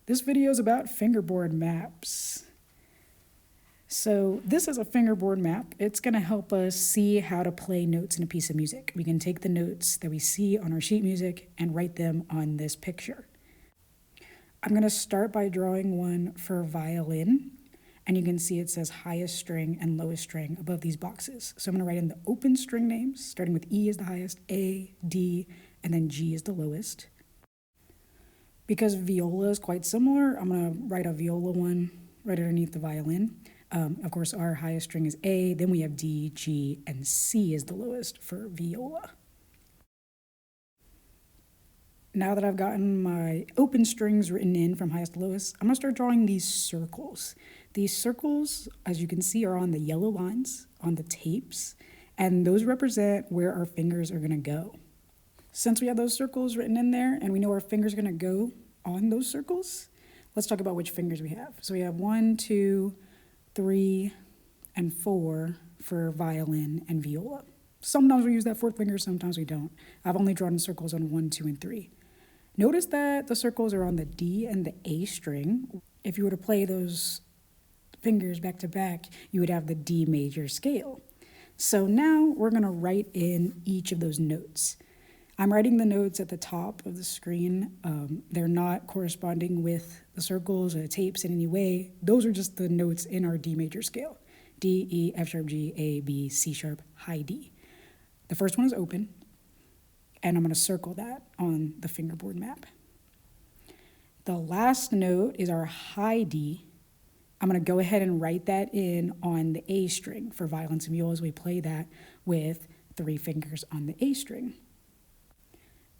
This video is about fingerboard maps. So this is a fingerboard map. It's going to help us see how to play notes in a piece of music. We can take the notes that we see on our sheet music and write them on this picture. I'm going to start by drawing one for violin, and you can see it says highest string and lowest string above these boxes. So I'm going to write in the open string names, starting with E is the highest, A, D, and then G is the lowest. Because viola is quite similar, I'm going to write a viola one right underneath the violin. Of course, our highest string is A, then we have D, G, and C is the lowest for viola. Now that I've gotten my open strings written in from highest to lowest, I'm going to start drawing these circles. These circles, as you can see, are on the yellow lines on the tapes, and those represent where our fingers are going to go. Since we have those circles written in there and we know our fingers are going to go on those circles, let's talk about which fingers we have. So we have 1, 2, 3, and 4 for violin and viola. Sometimes we use that fourth finger, sometimes we don't. I've only drawn circles on 1, 2, and 3. Notice that the circles are on the D and the A string. If you were to play those fingers back to back, you would have the D major scale. So now we're going to write in each of those notes. I'm writing the notes at the top of the screen. They're not corresponding with the circles or the tapes in any way. Those are just the notes in our D major scale. D, E, F sharp, G, A, B, C sharp, high D. The first one is open, and I'm going to circle that on the fingerboard map. The last note is our high D. I'm going to go ahead and write that in on the A string. For violins and violas, we play that with 3 fingers on the A string.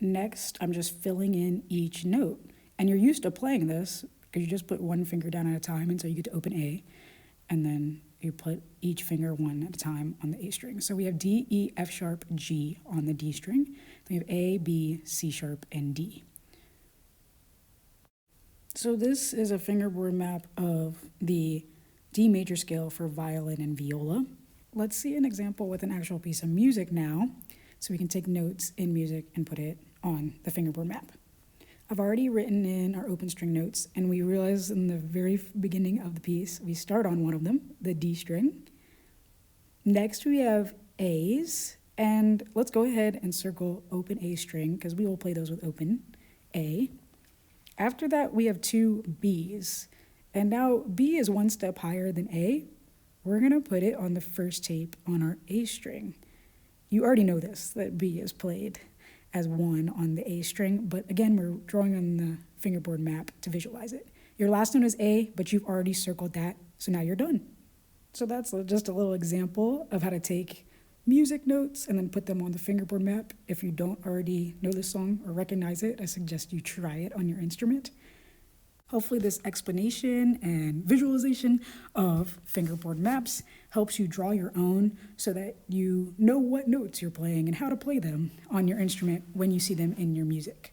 Next, I'm just filling in each note. And you're used to playing this because you just put one finger down at a time until you get to open A, and then you put each finger one at a time on the A string. So we have D, E, F sharp, G on the D string. Then we have A, B, C sharp, and D. So this is a fingerboard map of the D major scale for violin and viola. Let's see an example with an actual piece of music now, so we can take notes in music and put it on the fingerboard map. I've already written in our open string notes, and we realize in the very beginning of the piece, we start on one of them, the D string. Next, we have A's, and let's go ahead and circle open A string, because we will play those with open A. After that, we have 2 B's, and now B is one step higher than A. We're going to put it on the first tape on our A string. You already know this, that B is played as 1 on the A string, but again, we're drawing on the fingerboard map to visualize it. Your last note is A, but you've already circled that, so now you're done. So that's just a little example of how to take music notes and then put them on the fingerboard map. If you don't already know this song or recognize it, I suggest you try it on your instrument. Hopefully this explanation and visualization of fingerboard maps helps you draw your own so that you know what notes you're playing and how to play them on your instrument when you see them in your music.